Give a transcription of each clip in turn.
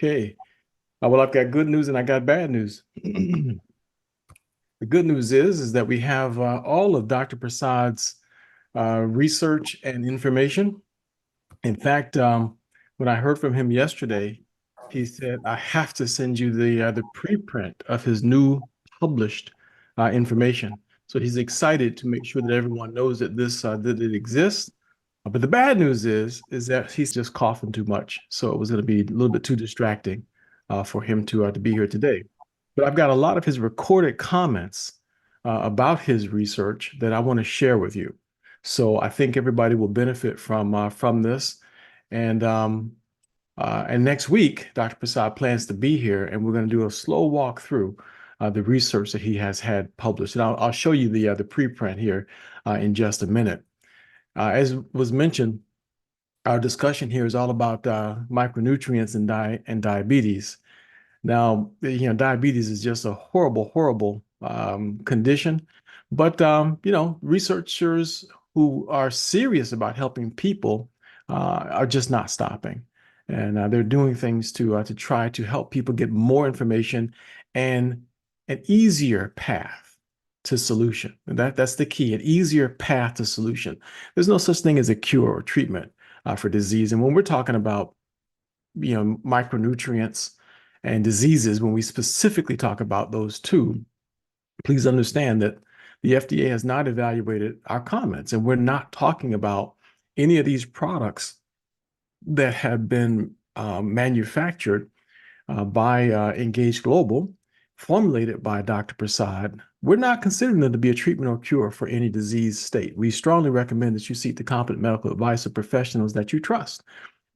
Okay. Well, I've got good news and I got bad news. The good news is that we have all of Dr. Prasad's research and information. In fact, when I heard from him yesterday, he said, I have to send you the preprint of his new published information. So he's excited to make sure that everyone knows that that it exists. But the bad news is that he's just coughing too much. So it was going to be a little bit too distracting for him to be here today. But I've got a lot of his recorded comments about his research that I want to share with you. So I think everybody will benefit from this. And and next week, Dr. Prasad plans to be here, and we're going to do a slow walk through the research that he has had published. And I'll show you the preprint here in just a minute. As was mentioned, our discussion here is all about micronutrients and diabetes. Now, diabetes is just a horrible, horrible condition, but researchers who are serious about helping people are just not stopping, and they're doing things to try to help people get more information and an easier path to solution. And that's the key, an easier path to solution. There's no such thing as a cure or treatment for disease, and when we're talking about micronutrients and diseases, when we specifically talk about those two, please understand that the FDA has not evaluated our comments, and we're not talking about any of these products that have been manufactured by Engage Global, formulated by Dr. Prasad. We're not considering them to be a treatment or cure for any disease state. We strongly recommend that you seek the competent medical advice of professionals that you trust.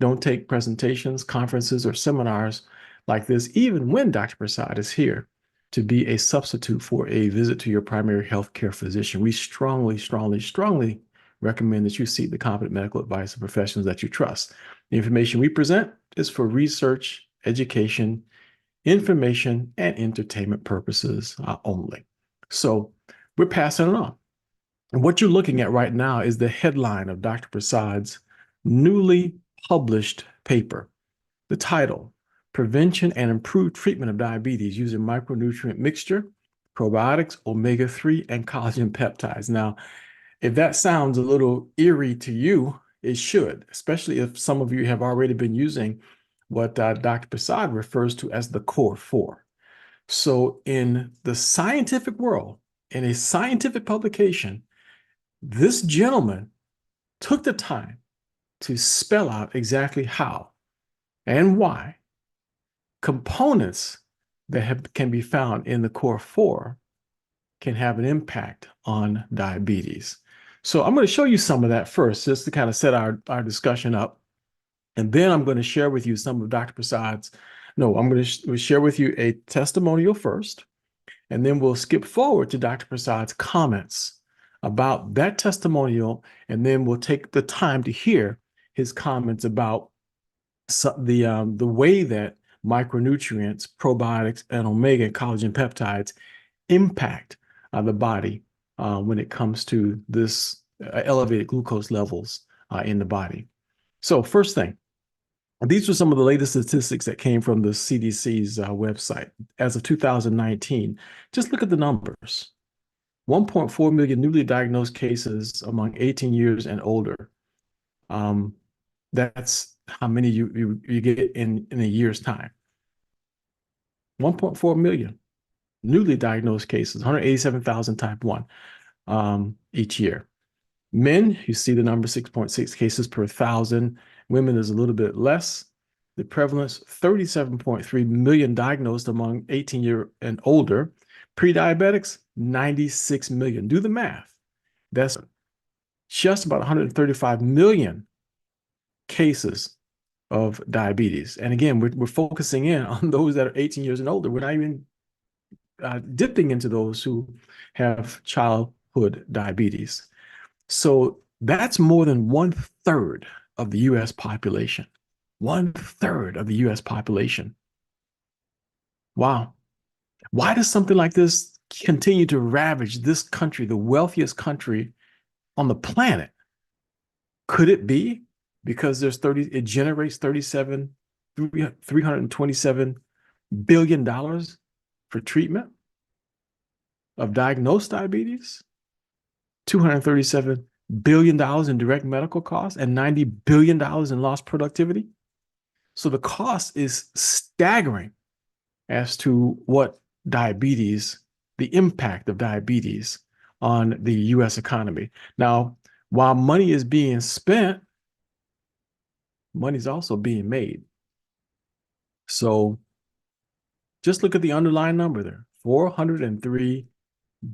Don't take presentations, conferences, or seminars like this, even when Dr. Prasad is here, to be a substitute for a visit to your primary healthcare physician. We strongly, strongly, strongly recommend that you seek the competent medical advice of professionals that you trust. The information we present is for research, education, information, and entertainment purposes only. So we're passing it on. And what you're looking at right now is the headline of Dr. Prasad's newly published paper. The title, Prevention and Improved Treatment of Diabetes Using Micronutrient Mixture, Probiotics, Omega-3, and Collagen Peptides. Now, if that sounds a little eerie to you, it should, especially if some of you have already been using what Dr. Prasad refers to as the core four. So in the scientific world, in a scientific publication, this gentleman took the time to spell out exactly how and why components that can be found in the core four can have an impact on diabetes. So I'm going to show you some of that first, just to kind of set our discussion up. And then I'm going to share with you some of Dr. Prasad's, no, I'm going to share with you a testimonial first, and then we'll skip forward to Dr. Prasad's comments about that testimonial, and then we'll take the time to hear his comments about the way that micronutrients, probiotics, and omega and collagen peptides impact the body when it comes to this elevated glucose levels in the body. So first thing, these are some of the latest statistics that came from the CDC's website. As of 2019, just look at the numbers. 1.4 million newly diagnosed cases among 18 years and older. That's how many you get in a year's time. 1.4 million newly diagnosed cases, 187,000 type 1 each year. Men, you see the number 6.6 cases per 1,000. Women is a little bit less. The prevalence, 37.3 million diagnosed among 18 year and older. Pre-diabetics, 96 million. Do the math. That's just about 135 million cases of diabetes. And again, we're focusing in on those that are 18 years and older. We're not even dipping into those who have childhood diabetes. So that's more than 1/3 of the US population. 1/3 of the US population. Wow. Why does something like this continue to ravage this country, the wealthiest country on the planet? Could it be because it generates 37 $327 billion for treatment of diagnosed diabetes, $237 billion in direct medical costs, and $90 billion in lost productivity. So the cost is staggering as to what diabetes, the impact of diabetes on the US economy. Now, while money is being spent, money's also being made. So just look at the underlying number there, $403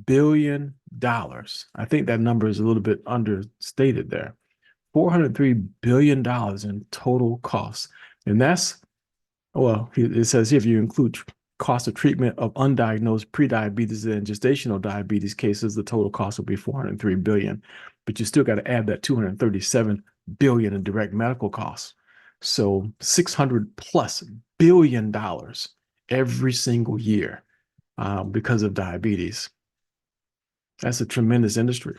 billion. I think that number is a little bit understated there. $403 billion in total costs. And that's, well, it says here, if you include cost of treatment of undiagnosed prediabetes and gestational diabetes cases, the total cost will be $403 billion. But you still got to add that $237 billion in direct medical costs. So $600+ billion every single year because of diabetes. That's a tremendous industry.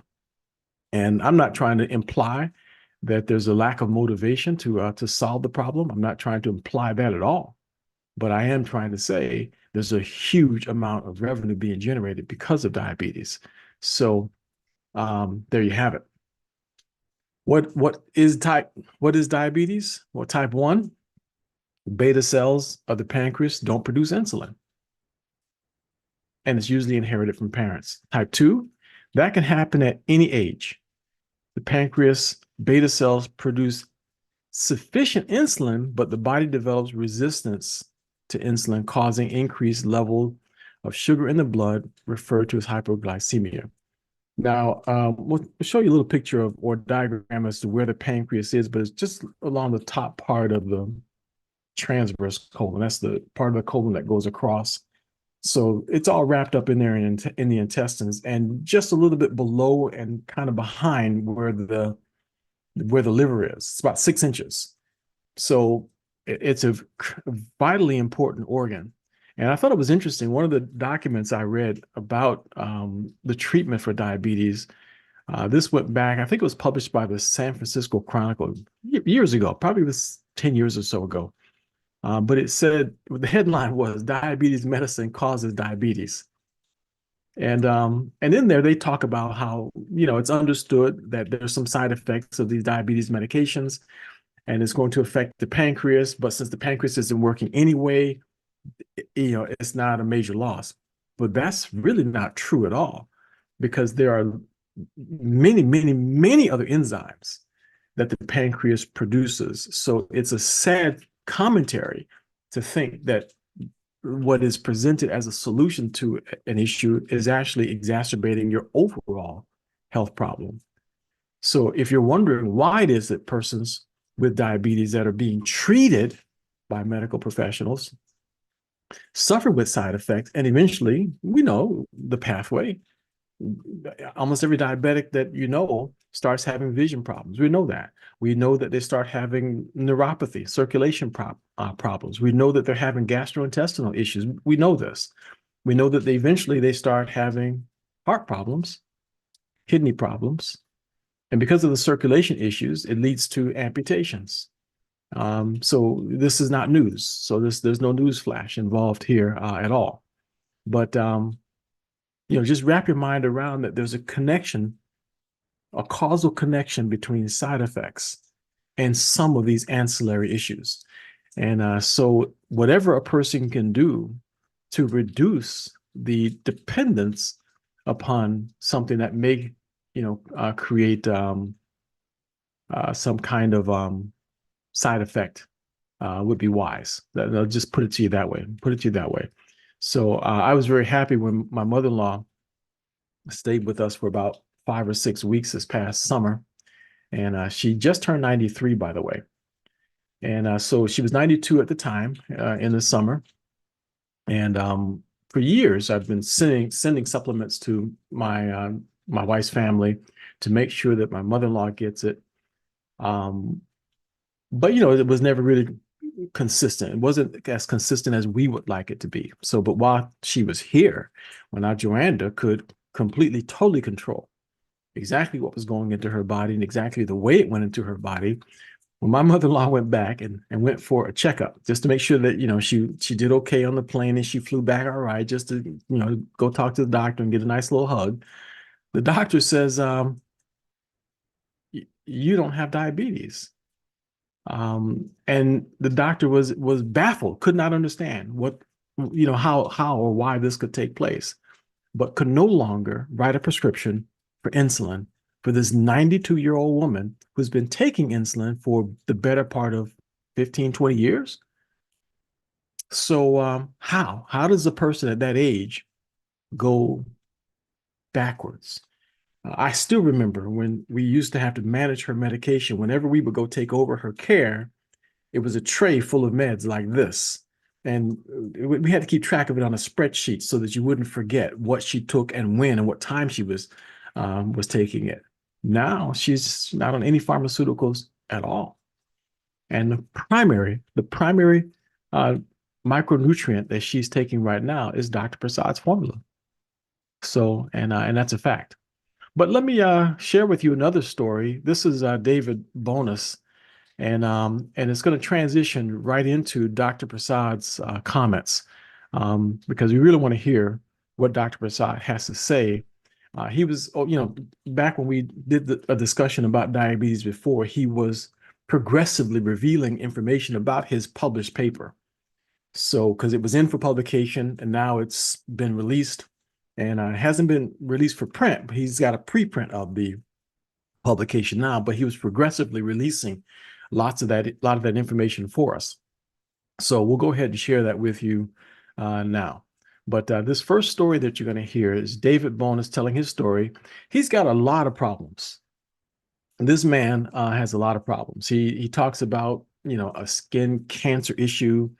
And I'm not trying to imply that there's a lack of motivation to solve the problem. I'm not trying to imply that at all. But I am trying to say there's a huge amount of revenue being generated because of diabetes. So there you have it. What is diabetes? Well, type 1, beta cells of the pancreas don't produce insulin. And it's usually inherited from parents. Type 2, that can happen at any age. The pancreas beta cells produce sufficient insulin, but the body develops resistance to insulin, causing increased level of sugar in the blood, referred to as hypoglycemia. Now, we'll show you a little picture of or diagram as to where the pancreas is, but it's just along the top part of the transverse colon. That's the part of the colon that goes across. So it's all wrapped up in there in the intestines, and just a little bit below and kind of behind where the liver is. It's about 6 inches. So it's a vitally important organ. And I thought it was interesting. One of the documents I read about the treatment for diabetes, this went back, I think it was published by the San Francisco Chronicle years ago, probably was 10 years or so ago. But it said, the headline was, "Diabetes Medicine Causes Diabetes." And in there, they talk about how, it's understood that there's some side effects of these diabetes medications, and it's going to affect the pancreas. But since the pancreas isn't working anyway, it's not a major loss. But that's really not true at all, because there are many, many, many other enzymes that the pancreas produces. So it's a sad commentary to think that what is presented as a solution to an issue is actually exacerbating your overall health problem. So if you're wondering why it is that persons with diabetes that are being treated by medical professionals suffer with side effects, and eventually, we know the pathway. Almost every diabetic that starts having vision problems. We know that. We know that they start having neuropathy, circulation problems. We know that they're having gastrointestinal issues. We know this. We know that eventually they start having heart problems, kidney problems. And because of the circulation issues, it leads to amputations. So this is not news. So there's no news flash involved here at all. But just wrap your mind around that there's a connection, a causal connection between side effects and some of these ancillary issues. And so whatever a person can do to reduce the dependence upon something that may, create some kind of side effect would be wise. I'll just put it to you that way. So I was very happy when my mother-in-law stayed with us for about 5 or 6 weeks this past summer. And she just turned 93, by the way. And so she was 92 at the time in the summer. And for years, I've been sending supplements to my wife's family to make sure that my mother-in-law gets it. But, it was never really consistent. It wasn't as consistent as we would like it to be. So, but while she was here, when our Joanda could completely, totally control exactly what was going into her body and exactly the way it went into her body, Well, my mother-in-law went back and went for a checkup just to make sure that, she did okay on the plane and she flew back all right, just to, go talk to the doctor and get a nice little hug. The doctor says, you don't have diabetes. And the doctor was baffled, could not understand how or why this could take place, but could no longer write a prescription for insulin for this 92-year-old woman who's been taking insulin for the better part of 15, 20 years. So how does a person at that age go backwards? I still remember when we used to have to manage her medication. Whenever we would go take over her care, it was a tray full of meds like this. And we had to keep track of it on a spreadsheet so that you wouldn't forget what she took and when and what time she was taking it. Now she's not on any pharmaceuticals at all. And the primary micronutrient that she's taking right now is Dr. Prasad's formula. So, and that's a fact. But let me share with you another story. This is David Bonus, and it's going to transition right into Dr. Prasad's comments, because we really want to hear what Dr. Prasad has to say. He was, back when we did a discussion about diabetes before, he was progressively revealing information about his published paper. So, because it was in for publication and now it's been released. And it hasn't been released for print, but he's got a preprint of the publication now, but he was progressively releasing a lot of that information for us. So we'll go ahead and share that with you now. But this first story that you're going to hear is David Bonus telling his story. He's got a lot of problems. This man has a lot of problems. He talks about, a skin cancer issue.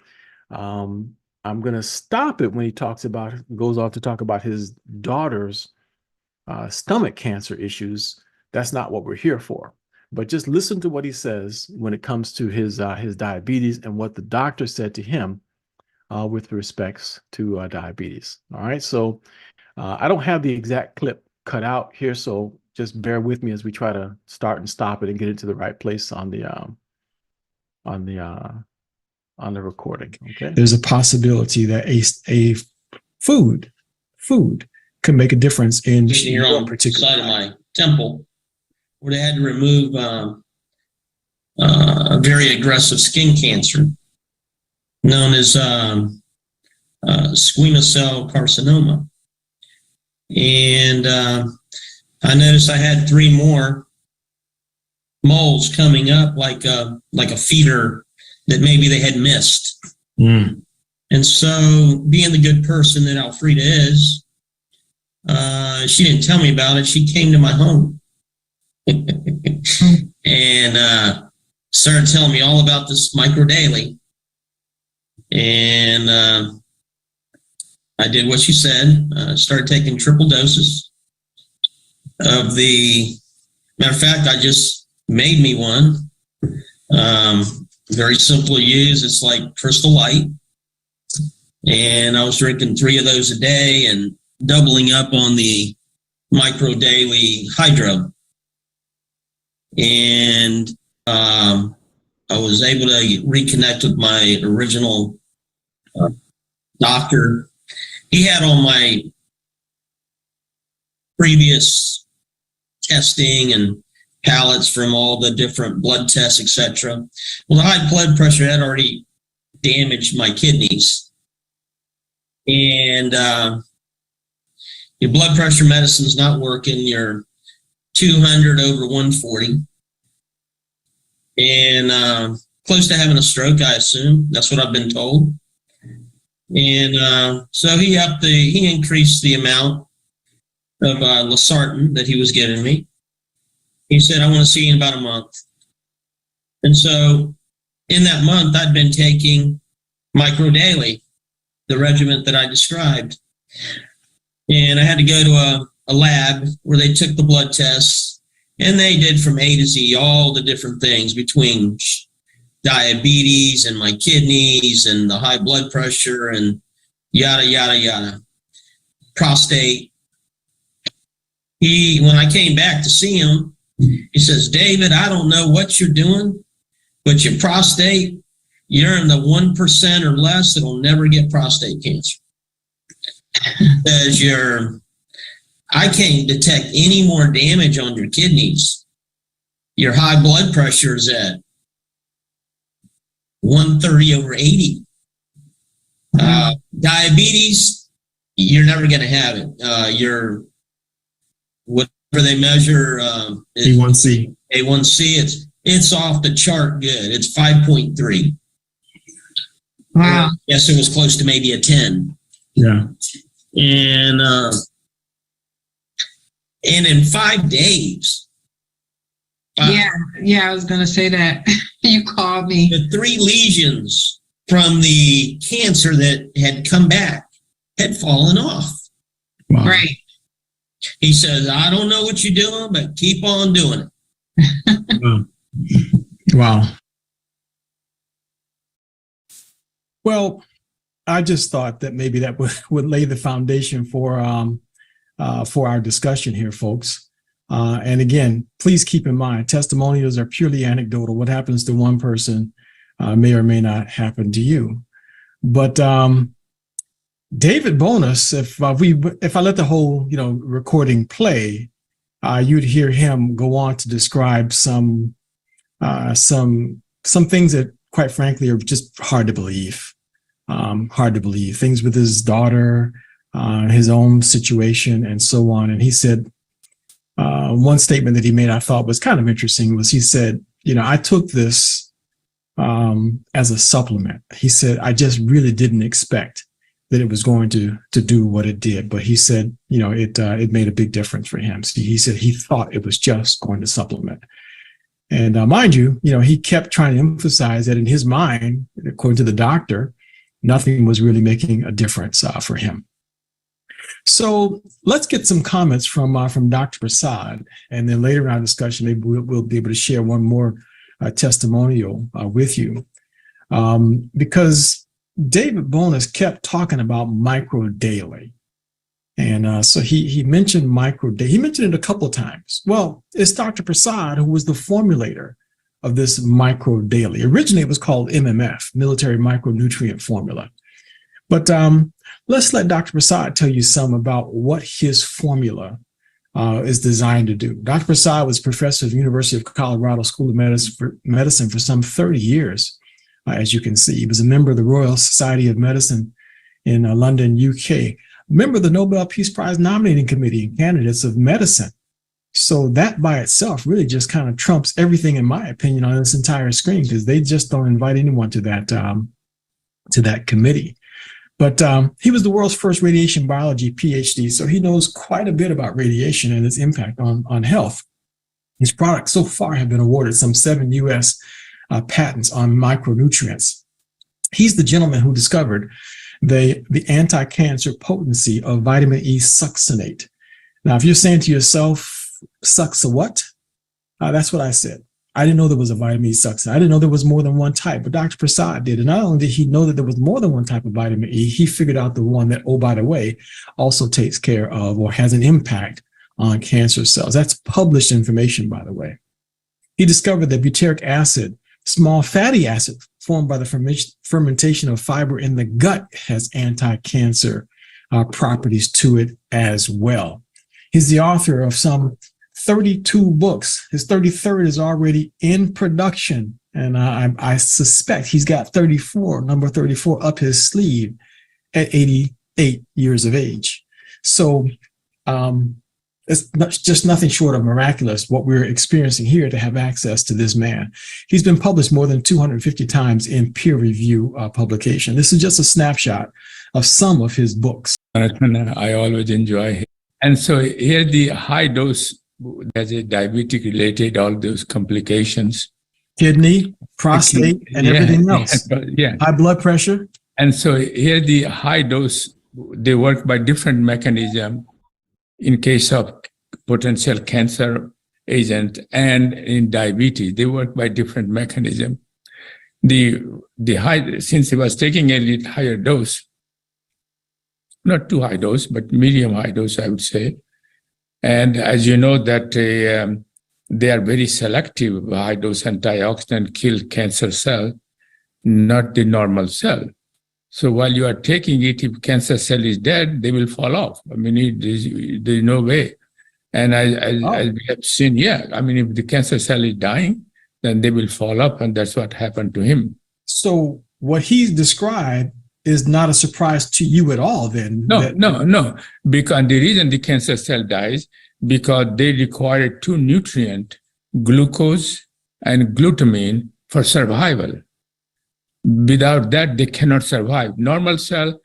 I'm going to stop it when he goes off to talk about his daughter's stomach cancer issues. That's not what we're here for. But just listen to what he says when it comes to his diabetes and what the doctor said to him with respects to diabetes. All right. So I don't have the exact clip cut out here, so just bear with me as we try to start and stop it and get it to the right place on the recording. Okay. There's a possibility that a food can make a difference in here on the side of my temple, where they had to remove a very aggressive skin cancer known as squamous cell carcinoma. And I noticed I had 3 more moles coming up like a feeder that maybe they had missed. And so, being the good person that Alfreda is, she didn't tell me about it. She came to my home and started telling me all about this micro daily. And I did what she said. Started taking triple doses of the. Matter of fact, I just made me one. Very simple to use. It's like Crystal Light. And I was drinking 3 of those a day and doubling up on the micro daily hydro. And I was able to reconnect with my original doctor. He had all my previous testing and pallets from all the different blood tests, etc. Well, the high blood pressure had already damaged my kidneys. And your blood pressure medicine's not working. You're 200 over 140. And close to having a stroke, I assume. That's what I've been told. And so he increased the amount of losartan that he was giving me. He said, I want to see you in about a month. And so in that month, I'd been taking micro daily, the regimen that I described. And I had to go to a lab where they took the blood tests, and they did from A to Z all the different things between diabetes and my kidneys and the high blood pressure and yada, yada, yada. Prostate. When I came back to see him, he says, David, I don't know what you're doing, But your prostate, you're in the 1% or less that'll never get prostate cancer. As I can't detect any more damage on your kidneys. Your high blood pressure is at 130/80. Diabetes, you're never going to have it. Your whatever they measure, A1C. A1C, it's off the chart good. It's 5.3. Wow. Yes, it was close to maybe a 10. Yeah. And in 5 days. Yeah, I was going to say that. You called me. The 3 lesions from the cancer that had come back had fallen off. Wow. Right. He says, I don't know what you're doing, but keep on doing it. Wow. Well, I just thought that maybe that would lay the foundation for our discussion here, folks. And again, please keep in mind, testimonials are purely anecdotal. What happens to one person may or may not happen to you. But David Bonus, if I let the whole recording play, you'd hear him go on to describe some things that, quite frankly, are just hard to believe. Things with his daughter, his own situation, and so on. And he said, one statement that he made I thought was kind of interesting was he said, I took this as a supplement. He said, I just really didn't expect that it was going to do what it did. But he said, it made a big difference for him. So he said he thought it was just going to supplement. And mind you, he kept trying to emphasize that in his mind, according to the doctor, nothing was really making a difference for him. So let's get some comments from Dr. Prasad, and then later in our discussion, maybe we'll be able to share one more testimonial with you, because David Bonus kept talking about micro daily, and so he mentioned micro daily. He mentioned it a couple of times. Well, it's Dr. Prasad who was the formulator of this micro daily. Originally, it was called MMF, Military Micronutrient Formula, but let's let Dr. Prasad tell you some about what his formula is designed to do. Dr. Prasad was professor of the University of Colorado School of Medicine for some 30 years, as you can see. He was a member of the Royal Society of Medicine in London, UK, member of the Nobel Peace Prize nominating committee and candidates of medicine. So that by itself really just kind of trumps everything, in my opinion, on this entire screen, because they just don't invite anyone to that committee. But he was the world's first radiation biology PhD, so he knows quite a bit about radiation and its impact on health. His products so far have been awarded some 7 U.S. Patents on micronutrients. He's the gentleman who discovered the anti-cancer potency of vitamin E succinate. Now, if you're saying to yourself, sucks a what? That's what I said. I didn't know there was a vitamin E succinate. I didn't know there was more than one type, but Dr. Prasad did. And not only did he know that there was more than one type of vitamin E, he figured out the one that, oh, by the way, also takes care of or has an impact on cancer cells. That's published information, by the way. He discovered that butyric acid, small fatty acid formed by the fermentation of fiber in the gut, has anti-cancer properties to it as well. He's the author of some 32 books. His 33rd is already in production. And I suspect he's got number 34 up his sleeve at 88 years of age. So it's just nothing short of miraculous what we're experiencing here to have access to this man. He's been published more than 250 times in peer review publication. This is just a snapshot of some of his books. I always enjoy. And so here the high dose, there's a diabetic related, all those complications. Kidney, prostate, and everything else. Yeah. High blood pressure. And so here the high dose, they work by different mechanism in case of potential cancer agent, and in diabetes, they work by different mechanism. The high, since he was taking a little higher dose, not too high dose, but medium high dose, I would say. And as you know that they are very selective. High dose antioxidant kill cancer cell, not the normal cell. So while you are taking it, if cancer cell is dead, they will fall off. I mean, there's no way. And as we have seen, if the cancer cell is dying, then they will fall up, and that's what happened to him. So what he's described is not a surprise to you at all, then? No. Because the reason the cancer cell dies, because they require two nutrients, glucose and glutamine, for survival. Without that, they cannot survive. Normal cell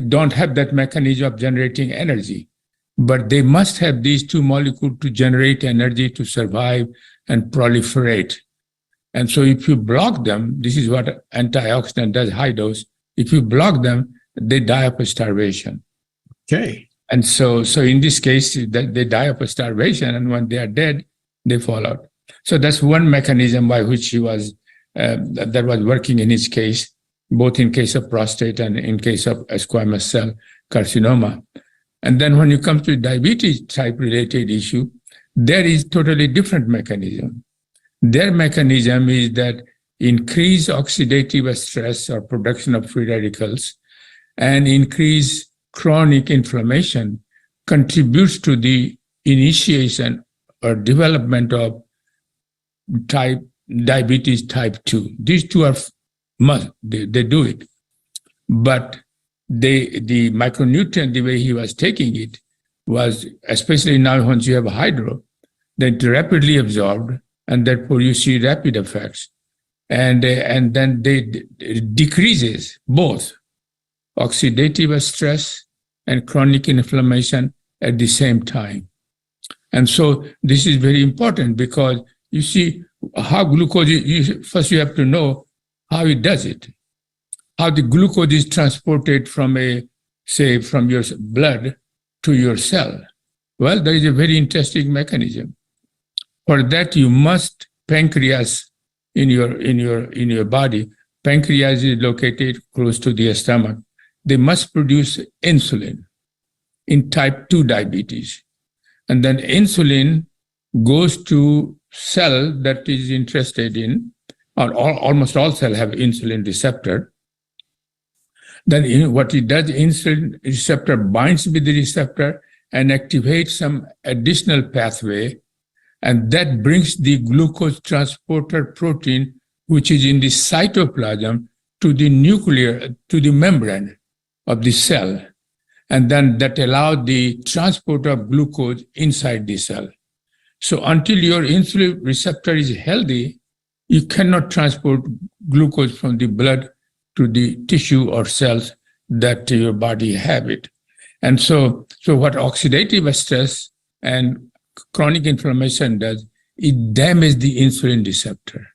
don't have that mechanism of generating energy, but they must have these two molecules to generate energy to survive and proliferate. And so if you block them, this is what antioxidant does, high dose. If you block them, they die of starvation. Okay. And so in this case, they die of starvation, and when they are dead, they fall out. So that's one mechanism by which he was that was working in his case, both in case of prostate and in case of squamous cell carcinoma. And then when you come to diabetes type related issue, there is totally different mechanism. Their mechanism is that increase oxidative stress or production of free radicals and increase chronic inflammation contributes to the initiation or development of diabetes type 2. These two are they do it. But the micronutrient, the way he was taking it, was, especially now once you have hydro, that rapidly absorbed, and therefore you see rapid effects. And then it decreases both oxidative stress and chronic inflammation at the same time. And so this is very important, because you see how glucose, first you have to know how it does it, how the glucose is transported from from your blood to your cell. Well, there is a very interesting mechanism. For that, you must pancreas in your body. Pancreas is located close to the stomach. They must produce insulin in type 2 diabetes. And then insulin goes to cell that is interested in, or almost all cells have insulin receptor. Then what it does, insulin receptor binds with the receptor and activates some additional pathway, and that brings the glucose transporter protein, which is in the cytoplasm, to the membrane of the cell. And then that allows the transport of glucose inside the cell. So until your insulin receptor is healthy, you cannot transport glucose from the blood to the tissue or cells that your body have it. And so what oxidative stress and chronic inflammation does, it damages the insulin receptor.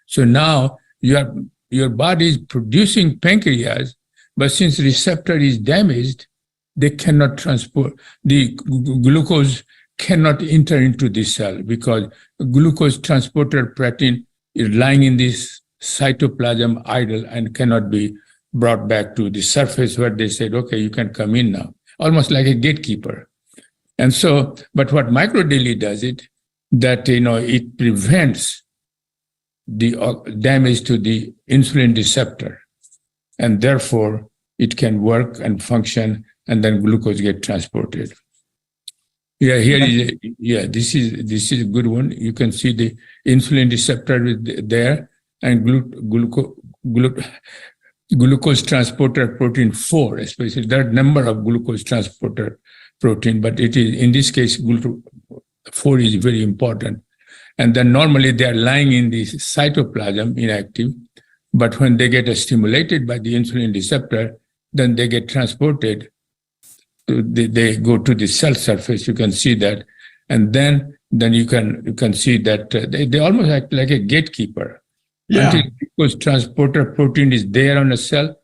So now your body is producing pancreas, but since receptor is damaged, they cannot transport, the glucose cannot enter into the cell, because glucose transporter protein is lying in this cytoplasm idle and cannot be brought back to the surface where they said, okay, you can come in now, almost like a gatekeeper. And so, but what microdaily does it, that, it prevents the damage to the insulin receptor, and therefore it can work and function, and then glucose get transported. Yeah, this is a good one. You can see the insulin receptor there, and glucose transporter protein 4, especially there are number of glucose transporter protein, but it is, in this case, 4 is very important. And then normally they are lying in the cytoplasm inactive, but when they get stimulated by the insulin receptor, then they get transported. They go to the cell surface. You can see that, and then you can see that they almost act like a gatekeeper. Yeah. Until glucose transporter protein is there on a cell,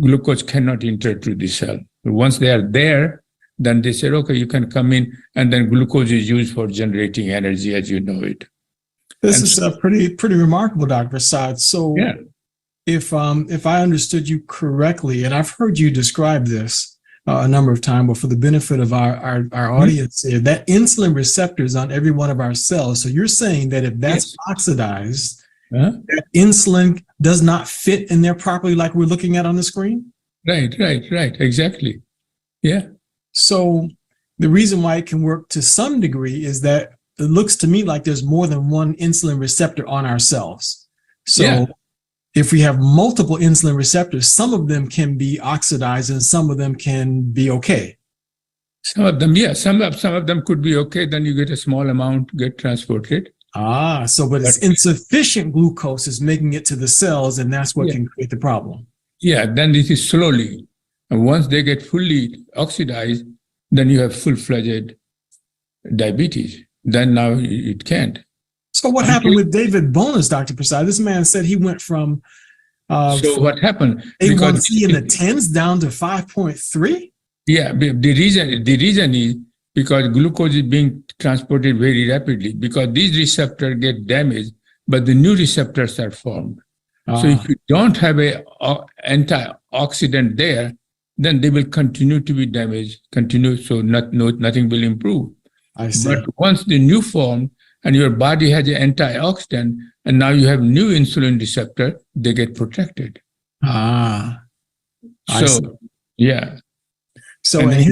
glucose cannot enter to the cell. Once they are there, then they say, okay, you can come in, and then glucose is used for generating energy as you know it. This is pretty remarkable, Dr. Prasad. So yeah. If I understood you correctly, and I've heard you describe this, a number of times, but for the benefit of our audience here, that insulin receptor is on every one of our cells. So you're saying that if that's Yes. oxidized, Huh? that insulin does not fit in there properly like we're looking at on the screen? Right. Exactly. Yeah. So the reason why it can work to some degree is that it looks to me like there's more than one insulin receptor on our cells. So Yeah. if we have multiple insulin receptors, some of them can be oxidized and some of them can be okay. Some of them, yeah. Some of them could be okay. Then you get a small amount get transported. But it's insufficient glucose is making it to the cells, and that's what Yeah. can create the problem. Yeah. Then it is slowly, and once they get fully oxidized, then you have full-fledged diabetes. Then now it can't. So what happened with David Bonus, Dr. Prasad? This man said he went from So what happened? A1C in the 10s down to 5.3? Yeah, the reason is because glucose is being transported very rapidly because these receptors get damaged, but the new receptors are formed. So if you don't have a antioxidant there, then they will continue to be damaged, so nothing will improve. I see. But once the new form and your body has an antioxidant, and now you have new insulin receptor, they get protected. I see. So, yeah. So And in then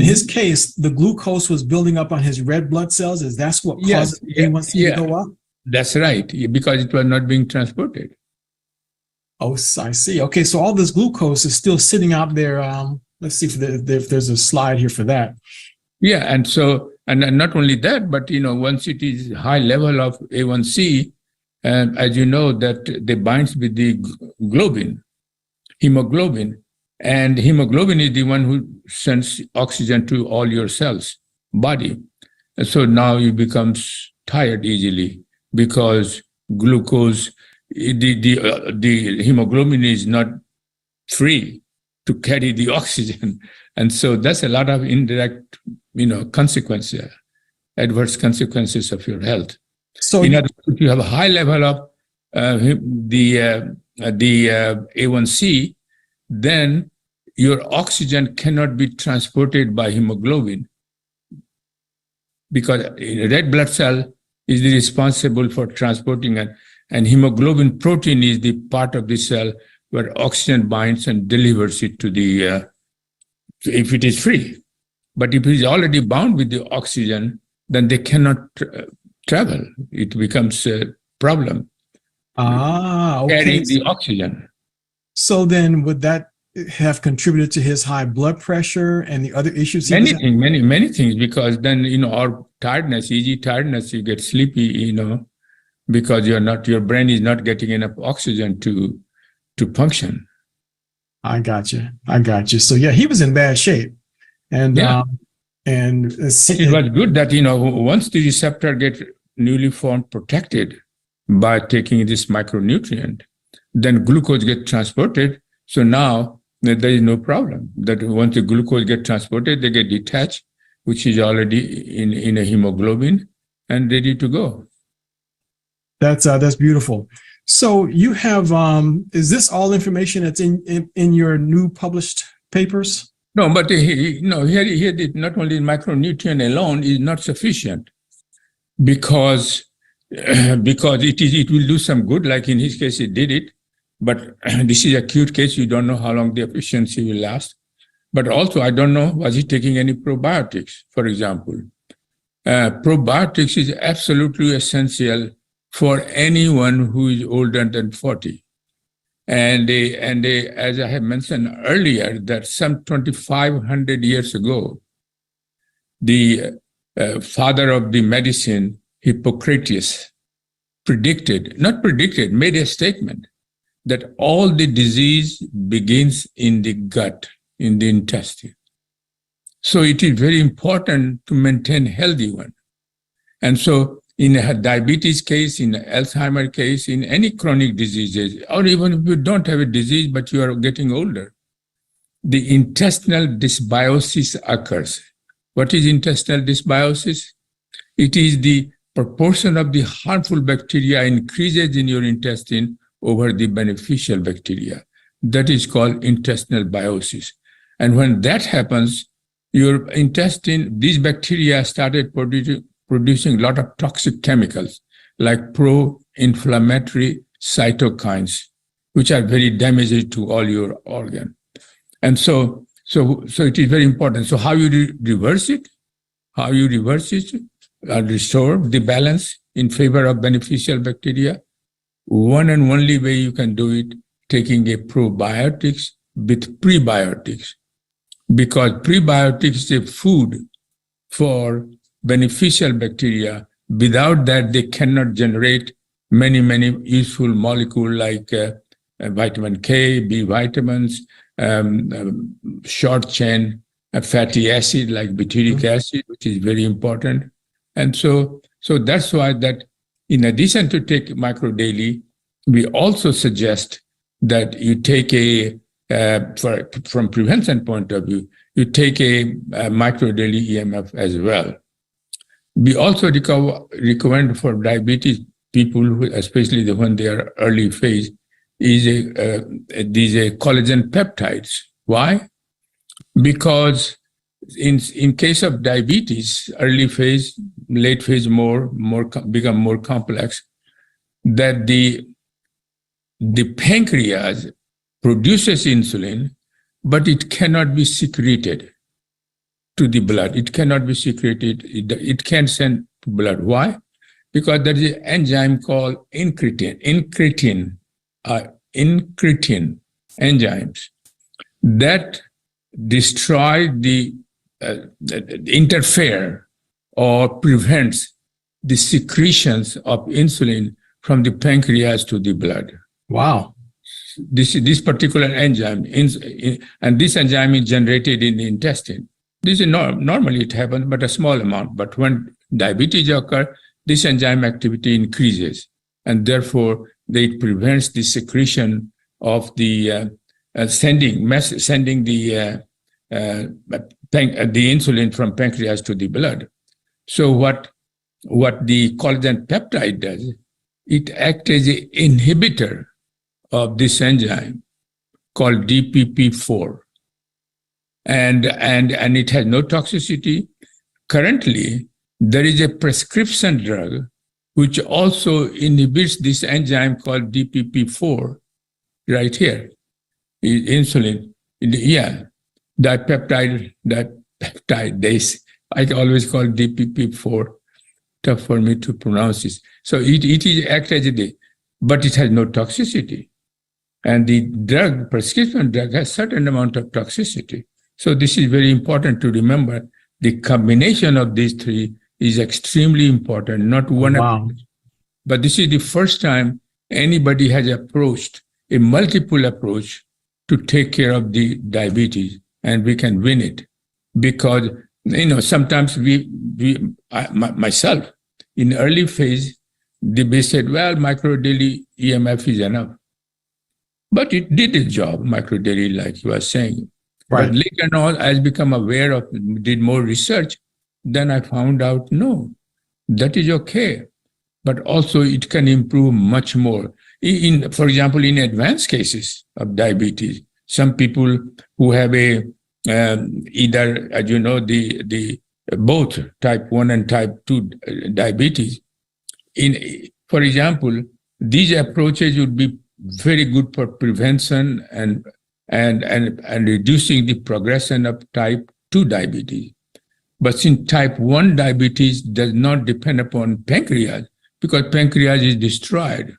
his case, the glucose was building up on his red blood cells. Is that what causes A1C to go up? That's right, because it was not being transported. Oh, I see. Okay, so all this glucose is still sitting out there. Let's see if there's a slide here for that. Yeah, and so, and not only that, but once it is high level of A1C, as you know, that they binds with the hemoglobin, and hemoglobin is the one who sends oxygen to all your cells, body. And so now you become tired easily because glucose, the hemoglobin is not free to carry the oxygen. And so that's a lot of indirect, consequences, adverse consequences of your health. So in other words, if you have a high level of the A1C, then your oxygen cannot be transported by hemoglobin because red blood cell is responsible for transporting it, and hemoglobin protein is the part of the cell where oxygen binds and delivers it to the, if it is free. But if it is already bound with the oxygen, then they cannot travel. It becomes a problem. okay. Carrying the oxygen. So then would that have contributed to his high blood pressure and the other issues? Many things, because then, our tiredness, easy tiredness, you get sleepy, because your brain is not getting enough oxygen to function. I got you. So yeah, he was in bad shape. And Yeah. And it was good that, once the receptor get newly formed protected by taking this micronutrient, then glucose get transported. So now there is no problem that once the glucose get transported, they get detached, which is already in a hemoglobin and ready to go. That's beautiful. So you have, is this all information that's in your new published papers? No, but here not only micronutrient alone is not sufficient because it will do some good. Like in his case, it did it, but this is an acute case. You don't know how long the efficiency will last. But also, I don't know, was he taking any probiotics, for example? Probiotics is absolutely essential for anyone who is older than 40. And as I have mentioned earlier, that some 2,500 years ago, the father of the medicine, Hippocrates, made a statement that all the disease begins in the gut, in the intestine. So it is very important to maintain healthy one. And so in a diabetes case, in an Alzheimer case, in any chronic diseases, or even if you don't have a disease, but you are getting older, the intestinal dysbiosis occurs. What is intestinal dysbiosis? It is the proportion of the harmful bacteria increases in your intestine over the beneficial bacteria. That is called intestinal biosis. And when that happens, your intestine, these bacteria started producing a lot of toxic chemicals like pro-inflammatory cytokines, which are very damaging to all your organ. And so it is very important. So how you reverse it? How you reverse it? Restore the balance in favor of beneficial bacteria. One and only way you can do it, taking a probiotics with prebiotics, because prebiotics is a food for beneficial bacteria. Without that, they cannot generate many useful molecules like vitamin K, B vitamins, short chain fatty acid like butyric acid, which is very important. And so that's why that in addition to take micro daily, we also suggest that you take from prevention point of view, you take a micro daily EMF as well. We also recommend for diabetes people, especially when they are early phase, is these collagen peptides. Why? Because in case of diabetes, early phase, late phase become more complex, that the pancreas produces insulin, but it cannot be secreted to the blood. It cannot be secreted. It can't send to blood. Why? Because there is an enzyme called incretin enzymes that destroy interfere or prevents the secretions of insulin from the pancreas to the blood. Wow. This particular enzyme, and this enzyme is generated in the intestine. This is normally it happens, but a small amount. But when diabetes occurs, this enzyme activity increases, and therefore it prevents the secretion of the sending the insulin from pancreas to the blood. So what the collagen peptide does, it acts as an inhibitor of this enzyme called DPP4, and it has no toxicity. Currently, there is a prescription drug which also inhibits this enzyme called DPP4 right here, insulin. Dipeptide. I always call DPP4, tough for me to pronounce this. So it is acted, but it has no toxicity. And the prescription drug has certain amount of toxicity. So this is very important to remember. The combination of these three is extremely important, not one approach. But this is the first time anybody has approached a multiple approach to take care of the diabetes, and we can win it. Because, sometimes myself, in early phase, they said, well, micro daily EMF is enough. But it did its job, micro daily, like you were saying. Right. But later on, as I become aware of, did more research, then I found out, no, that is okay. But also it can improve much more. For example, in advanced cases of diabetes, some people who have either, as you know, the both type 1 and type 2 diabetes. For example, these approaches would be very good for prevention and reducing the progression of type 2 diabetes. But since type 1 diabetes does not depend upon pancreas, because pancreas is destroyed,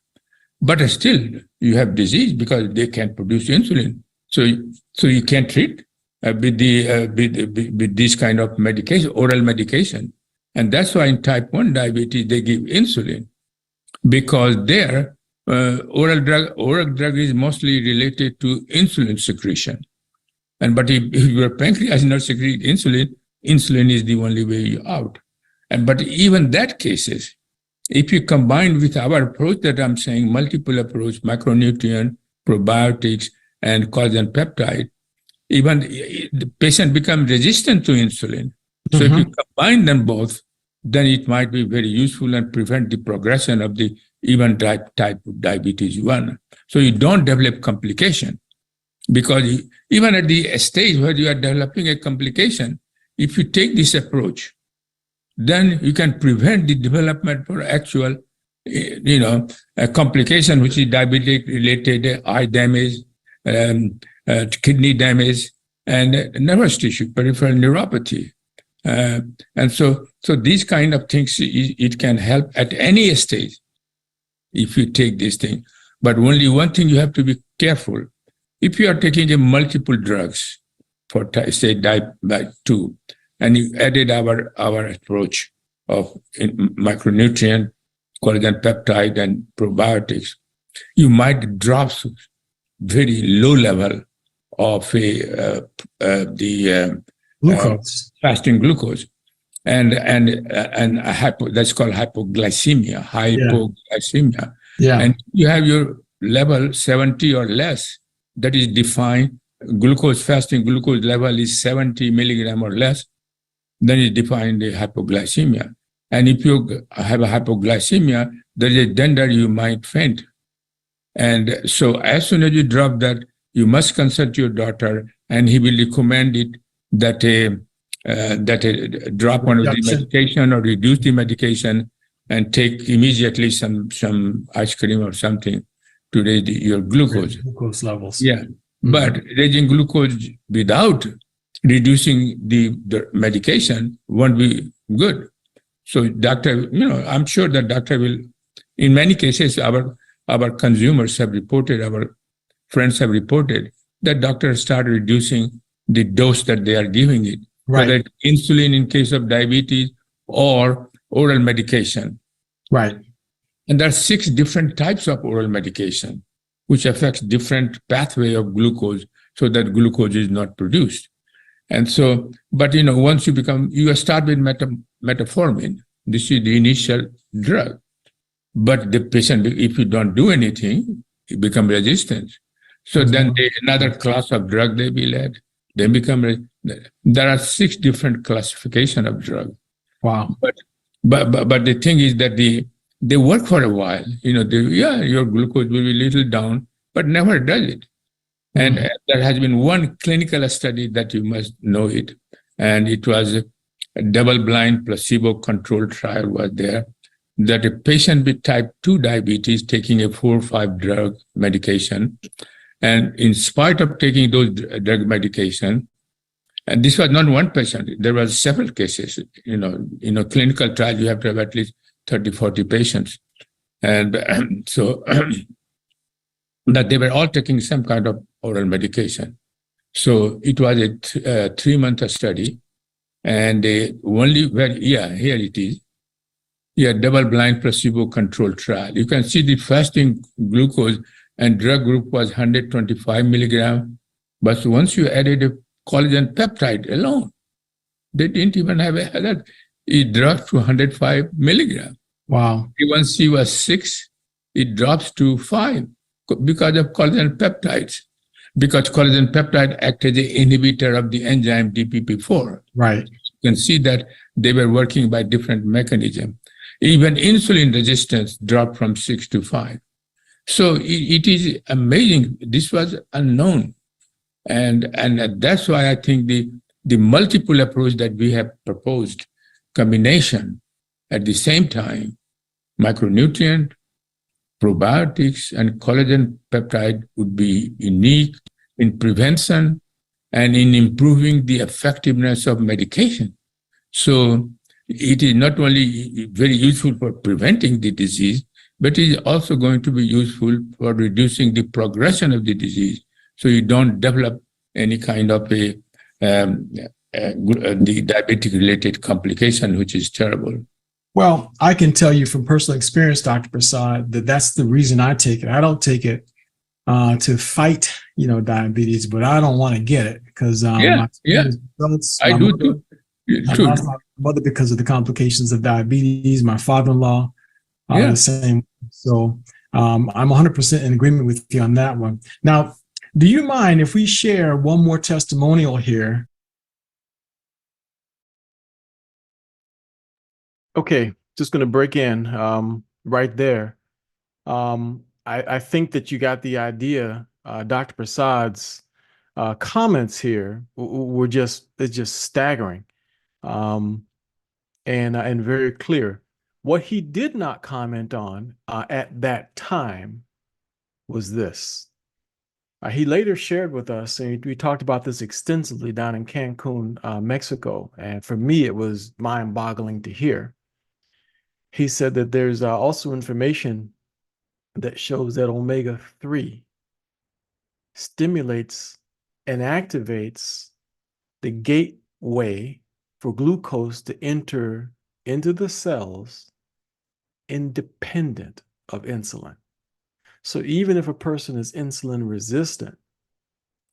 but still you have disease because they can't produce insulin. So you can't treat with this kind of medication, oral medication. And that's why in type 1 diabetes, they give insulin, because their oral drug is mostly related to insulin secretion. But if your pancreas is not secreting insulin is the only way out. But even that cases, if you combine with our approach that I'm saying, multiple approach, micronutrient, probiotics, and collagen peptide, even the patient becomes resistant to insulin. So if you combine them both, then it might be very useful and prevent the progression of the even type of diabetes 1. So you don't develop complication. because even at the stage where you are developing a complication, if you take this approach, then you can prevent the development for actual, a complication, which is diabetic related, eye damage, kidney damage, and nervous tissue, peripheral neuropathy. And so these kind of things, it can help at any stage if you take this thing. But only one thing you have to be careful. If you are taking a multiple drugs for, say, type 2, and you added our approach of micronutrient, collagen peptide, and probiotics, you might drop very low level of the Glucose. fasting glucose, and that's called hypoglycemia. Hypoglycemia. Yeah. And you have your level 70 or less. That is defined. Fasting glucose level is 70 milligram or less. Then it's defined the hypoglycemia. And if you have a hypoglycemia, there is a danger you might faint. And so as soon as you drop that, you must consult your doctor, and he will recommend it that a drop one of the medication or reduce the medication and take immediately some ice cream or something to raise your glucose. Glucose levels. Yeah. But raising glucose without reducing the medication won't be good. So doctor, I'm sure that doctor will, in many cases, our consumers have reported, our friends have reported that doctors start reducing the dose that they are giving it, Right. whether it's insulin in case of diabetes or oral medication. Right. And there are 6 different types of oral medication, which affects different pathway of glucose, so that glucose is not produced. And so, but once you start with metformin, this is the initial drug. But the patient, if you don't do anything, it becomes resistant. So then another class of drug they will add. They become. There are 6 different classification of drug. Wow. But the thing is that they work for a while. Your glucose will be a little down, but never does it. And there has been one clinical study that you must know it, and it was a double-blind placebo-controlled trial was there, that a patient with type 2 diabetes taking a 4 or 5 drug medication, and in spite of taking those drug medication, and this was not one patient, there were several cases. In a clinical trial, you have to have at least 30, 40 patients. And so that they were all taking some kind of oral medication. So it was a 3-month study, and here it is. Double-blind placebo-controlled trial. You can see the fasting glucose and drug group was 125 milligram, but once you added a collagen peptide alone, they didn't even have that. It dropped to 105 milligram. Wow. A1C was 6, it drops to 5 because of collagen peptides. Because collagen peptide acts as an inhibitor of the enzyme DPP4. Right. You can see that they were working by different mechanism. Even insulin resistance dropped from 6 to 5. So it is amazing. This was unknown. And that's why I think the multiple approach that we have proposed, combination at the same time, micronutrient, probiotics, and collagen peptide would be unique in prevention and in improving the effectiveness of medication. So it is not only very useful for preventing the disease, but it is also going to be useful for reducing the progression of the disease, so you don't develop any kind of the diabetic-related complication, which is terrible. Well, I can tell you from personal experience, Dr. Prasad, that that's the reason I take it. I don't take it to fight, diabetes, but I don't want to get it because I do too. I lost my mother because of the complications of diabetes. My father-in-law, the same. So I'm 100% in agreement with you on that one. Now, do you mind if we share one more testimonial here? Okay, just going to break in right there. I think that you got the idea. Dr. Prasad's comments here were it's just staggering, and very clear. What he did not comment on at that time was this. He later shared with us, and we talked about this extensively down in Cancun, Mexico. And for me, it was mind-boggling to hear. He said that there's also information that shows that omega-3 stimulates and activates the gateway for glucose to enter into the cells independent of insulin. So even if a person is insulin resistant,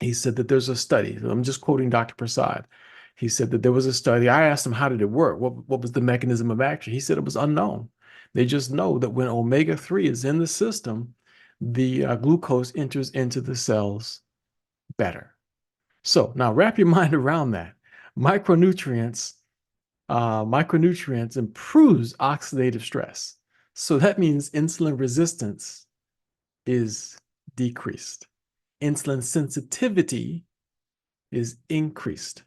he said that there's a study. I'm just quoting Dr. Prasad. He said that there was a study. I asked him, how did it work? What was the mechanism of action? He said it was unknown. They just know that when omega-3 is in the system, the glucose enters into the cells better. So now wrap your mind around that. Micronutrients improves oxidative stress. So that means insulin resistance is decreased. Insulin sensitivity is increased.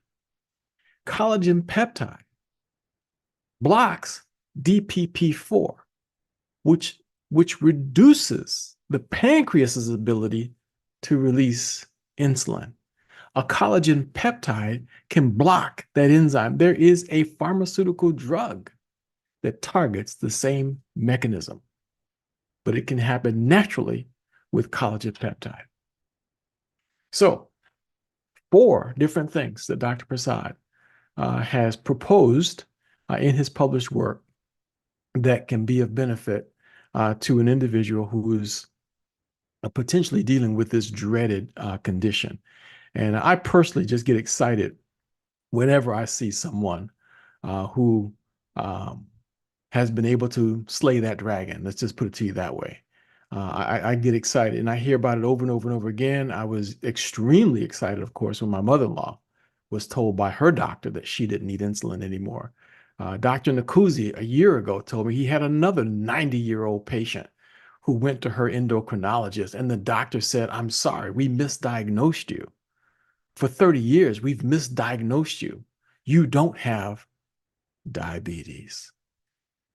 Collagen peptide blocks DPP4, which reduces the pancreas's ability to release insulin. A collagen peptide can block that enzyme. There is a pharmaceutical drug that targets the same mechanism, but it can happen naturally with collagen peptide. So, 4 different things that Dr. Prasad has proposed in his published work that can be of benefit to an individual who is potentially dealing with this dreaded condition. And I personally just get excited whenever I see someone who has been able to slay that dragon. Let's just put it to you that way. I get excited, and I hear about it over and over and over again. I was extremely excited, of course, when my mother-in-law was told by her doctor that she didn't need insulin anymore. Dr. Nakuzi, a year ago, told me he had another 90-year-old patient who went to her endocrinologist, and the doctor said, "I'm sorry, we misdiagnosed you. For 30 years, we've misdiagnosed you. You don't have diabetes."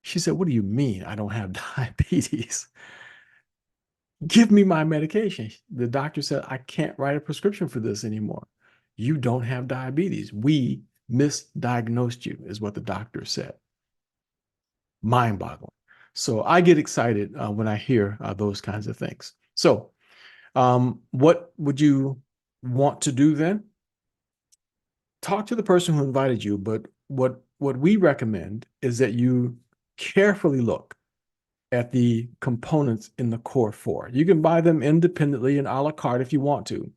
She said, "What do you mean I don't have diabetes? Give me my medication." The doctor said, "I can't write a prescription for this anymore. You don't have diabetes. We misdiagnosed you," is what the doctor said. Mind-boggling. So I get excited when I hear those kinds of things. So what would you want to do then? Talk to the person who invited you, but what we recommend is that you carefully look at the components in the core 4. You can buy them independently and a la carte if you want to,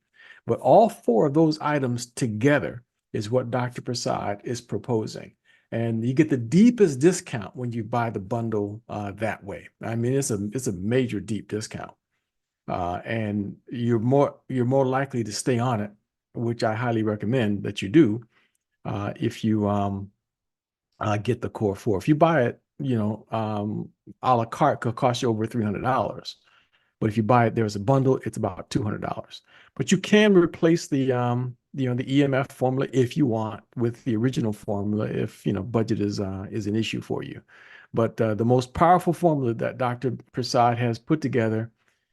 but all 4 of those items together is what Dr. Prasad is proposing. And you get the deepest discount when you buy the bundle that way. I mean, it's a major deep discount, and you're more likely to stay on it, which I highly recommend that you do if you get the core 4. If you buy it, a la carte, could cost you over $300. But if you buy it, there's a bundle, it's about $200. But you can replace the the EMF formula if you want with the original formula if budget is an issue for you. But the most powerful formula that Dr. Prasad has put together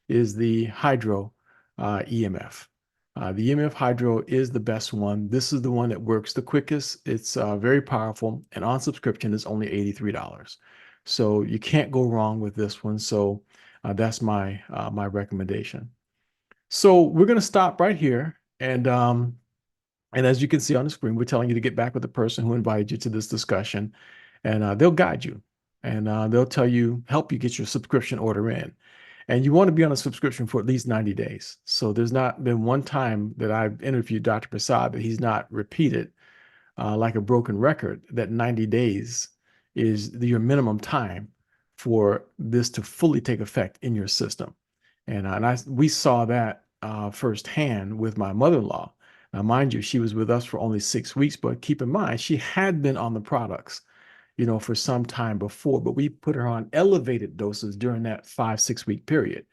is the Hydro EMF. The EMF Hydro is the best one. This is the one that works the quickest. It's very powerful, and on subscription is only $83. So you can't go wrong with this one. So that's my recommendation. So we're going to stop right here, and as you can see on the screen, we're telling you to get back with the person who invited you to this discussion, and they'll guide you, and they'll help you get your subscription order in. And you want to be on a subscription for at least 90 days. So there's not been one time that I've interviewed Dr. Prasad that he's not repeated like a broken record that 90 days is your minimum time for this to fully take effect in your system. And we saw that firsthand with my mother-in-law. Now, mind you, she was with us for only 6 weeks, but keep in mind, she had been on the products for some time before, but we put her on elevated doses during that 5-6 week period,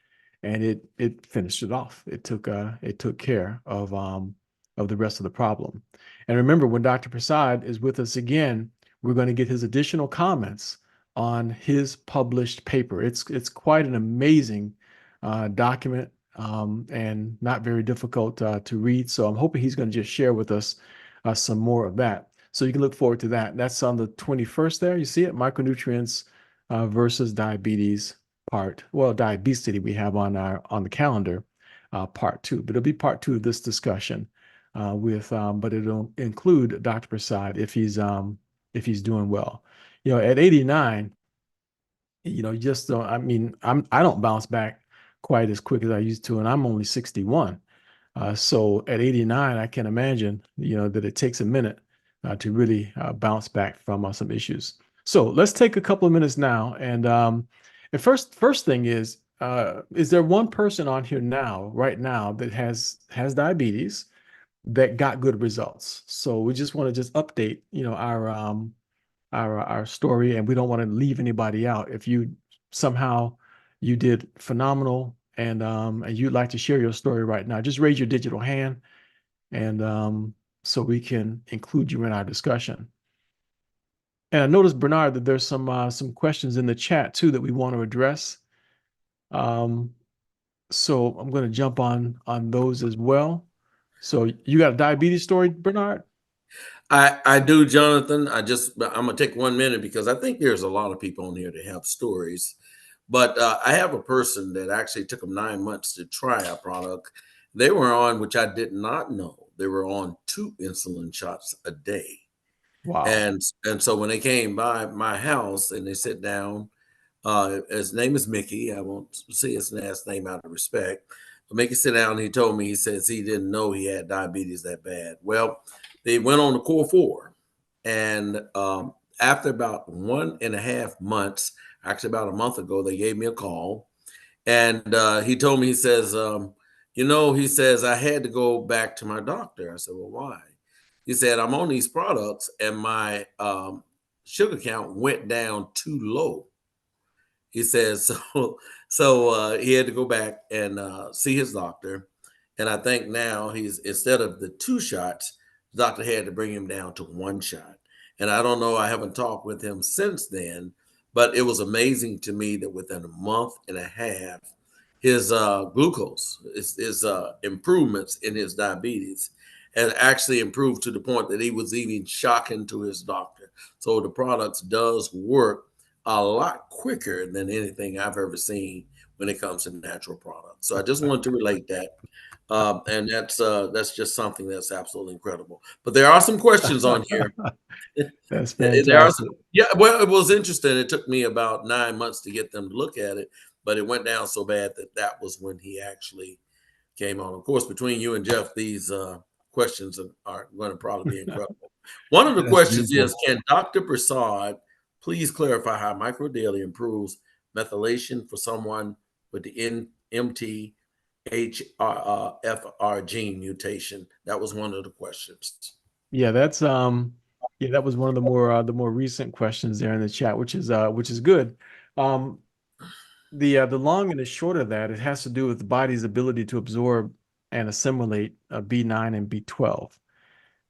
and it finished it off. It took care of of the rest of the problem. And remember, when Dr. Prasad is with us again, we're going to get his additional comments on his published paper. It's quite an amazing document and not very difficult to read. So I'm hoping he's going to just share with us some more of that. So you can look forward to that. That's on the 21st there. You see it, micronutrients versus diabetes diabetes we have on the calendar, part 2. But it'll be part 2 of this discussion but it'll include Dr. Prasad if he's doing well. At 89, just don't, I don't bounce back quite as quick as I used to, and I'm only 61. So at 89, I can imagine, that it takes a minute to really bounce back from some issues. So let's take a couple of minutes now. And the first thing is there one person on here right now that has diabetes that got good results? So we just want to update, our story, and we don't want to leave anybody out. If you somehow you did phenomenal and you'd like to share your story right now, just raise your digital hand, and so we can include you in our discussion. And I noticed, Bernard, that there's some questions in the chat too that we want to address. So I'm going to jump on those as well. So you got a diabetes story, Bernard? I do, Jonathan. I'm gonna take 1 minute because I think there's a lot of people on here that have stories. But I have a person that actually took them 9 months to try our product. They were on, which I did not know, they were on 2 insulin shots a day. Wow. And so when they came by my house and they sit down, his name is Mickey. I won't say his last name out of respect. But Mickey sit down and he told me, he says he didn't know he had diabetes that bad. Well, they went on the Core 4. And after about 1.5 months, actually about a month ago, they gave me a call. And he told me, he says, he says, I had to go back to my doctor. I said, well, why? He said, I'm on these products and my sugar count went down too low. He says, so he had to go back and see his doctor. And I think now instead of the 2 shots, the doctor had to bring him down to 1 shot. And I don't know, I haven't talked with him since then, but it was amazing to me that within a month and a half, his glucose, his improvements in his diabetes and actually improved to the point that he was even shocking to his doctor. So the products does work a lot quicker than anything I've ever seen when it comes to natural products. So I just wanted to relate that. And that's just something that's absolutely incredible. But there are some questions on here. That's fantastic. There are well, it was interesting. It took me about 9 months to get them to look at it, but it went down so bad that was when he actually came on. Of course, between you and Jeff, these questions are going to probably be incredible. One of the questions is, can Dr. Prasad please clarify how microdaily improves methylation for someone with the MTHFR gene mutation? That was one of the questions. Yeah, that's that was one of the more recent questions there in the chat, which is good. The long and the short of that, it has to do with the body's ability to absorb and assimilate B9 and B12.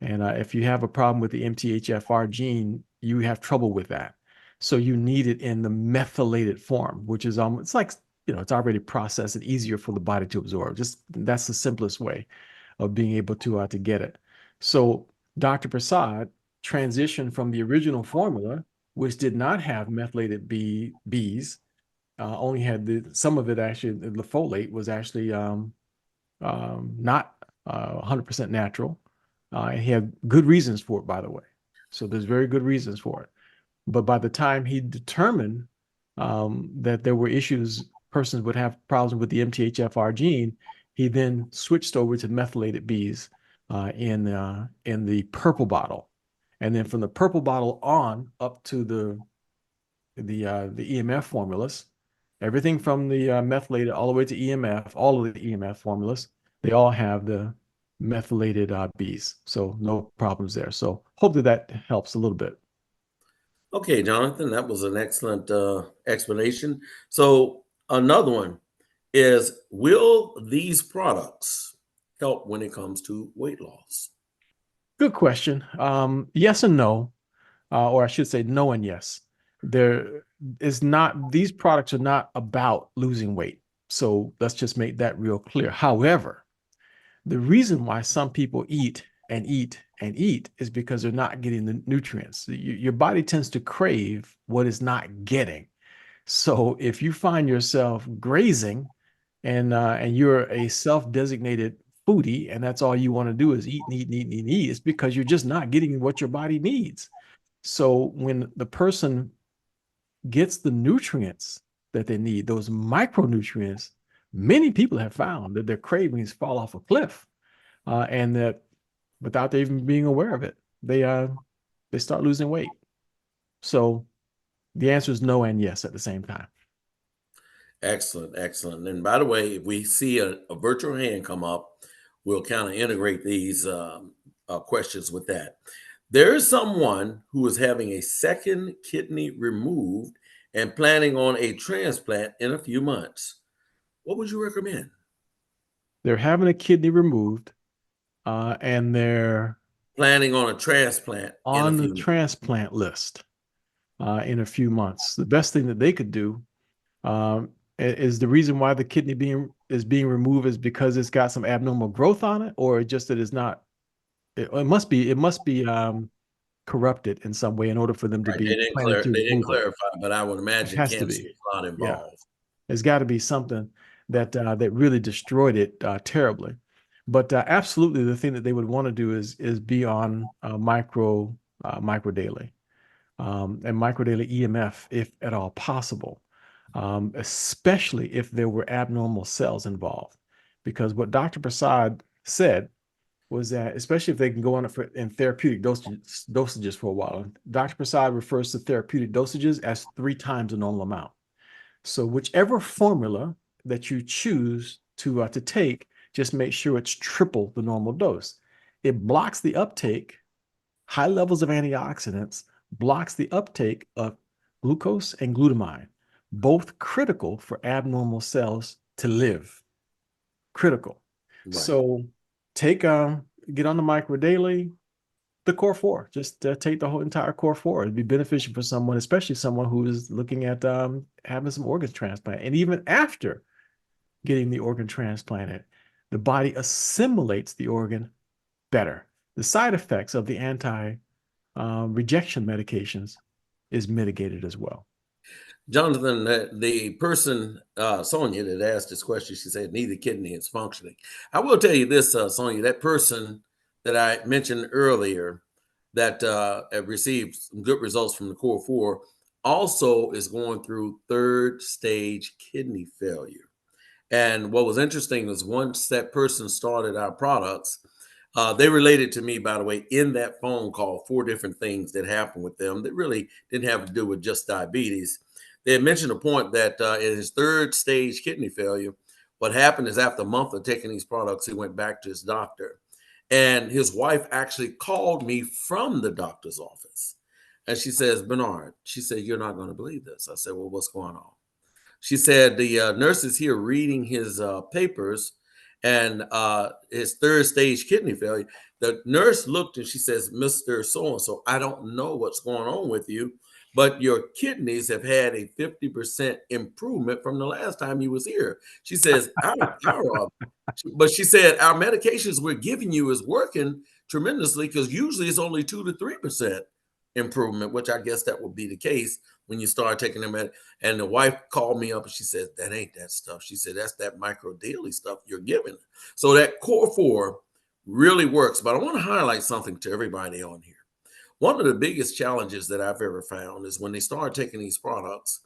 And if you have a problem with the MTHFR gene, you have trouble with that. So you need it in the methylated form, which is it's like, it's already processed and easier for the body to absorb. Just that's the simplest way of being able to get it. So Dr. Prasad transitioned from the original formula, which did not have methylated Bs, only had some of it actually, the folate was actually not 100% natural. He had good reasons for it, by the way. So there's very good reasons for it. But by the time he determined that there were persons would have problems with the MTHFR gene, he then switched over to methylated Bs in the purple bottle. And then from the purple bottle on up to the EMF formulas, everything from the methylated all the way to EMF, all of the EMF formulas, they all have the methylated Bs. So no problems there. So hopefully that helps a little bit. Okay, Jonathan, that was an excellent explanation. So another one is, will these products help when it comes to weight loss? Good question. Yes and no, or I should say no and yes. There is not, these products are not about losing weight. So let's just make that real clear. However, the reason why some people eat and eat and eat is because they're not getting the nutrients. Your body tends to crave what it's not getting. So if you find yourself grazing and you're a self-designated foodie and that's all you want to do is eat and eat and eat and eat and eat, it's because you're just not getting what your body needs. So when the person gets the nutrients that they need, those micronutrients, many people have found that their cravings fall off a cliff, and that without they even being aware of it, they start losing weight. So the answer is no and yes at the same time. Excellent, excellent. And by the way, if we see a virtual hand come up, we'll kind of integrate these questions with that. There is someone who is having a second kidney removed and planning on a transplant in a few months. What would you recommend? They're having a kidney removed, and they're Planning on a transplant on the transplant list in a few months. The best thing that they could do is the reason why the kidney is being removed is because it's got some abnormal growth on it, or just that it's not. It must be corrupted in some way in order for them to Right. be They didn't remove it. clarify, but I would It imagine has to cancer be. is not Yeah. involved. There's got to be something that that really destroyed it terribly. But absolutely, the thing that they would want to do is be on micro daily and micro daily EMF if at all possible, especially if there were abnormal cells involved. Because what Dr. Prasad said was that, especially if they can go on it in therapeutic dosages for a while, Dr. Prasad refers to therapeutic dosages as 3 times the normal amount. So whichever formula that you choose to take, just make sure it's triple the normal dose. It blocks the uptake, high levels of antioxidants, blocks the uptake of glucose and glutamine, both critical for abnormal cells to live. Critical. Right. So get on the micro daily, the core 4, just take the whole entire core 4. It'd be beneficial for someone, especially someone who is looking at having some organ transplant. And even after getting the organ transplanted, the body assimilates the organ better. The side effects of the anti-rejection medications is mitigated as well. Jonathan, the person, Sonia, that asked this question, she said, neither kidney is functioning. I will tell you this, Sonia, that person that I mentioned earlier that have received some good results from the core 4 also is going through 3rd stage kidney failure. And what was interesting was once that person started our products, they related to me, by the way, in that phone call, 4 different things that happened with them that really didn't have to do with just diabetes. They had mentioned a point that in his 3rd stage kidney failure, what happened is after a month of taking these products, he went back to his doctor. And his wife actually called me from the doctor's office. And she says, Bernard, she said, you're not going to believe this. I said, well, what's going on? She said, the nurse is here reading his papers and his 3rd stage kidney failure. The nurse looked and she says, Mr. So-and-so, I don't know what's going on with you, but your kidneys have had a 50% improvement from the last time you was here. She says, but she said, our medications we're giving you is working tremendously because usually it's only 2 to 3% improvement, which I guess that would be the case when you start taking them. And the wife called me up and she said, that ain't that stuff. She said, that's that micro daily stuff you're giving. So that core 4 really works. But I want to highlight something to everybody on here. One of the biggest challenges that I've ever found is when they start taking these products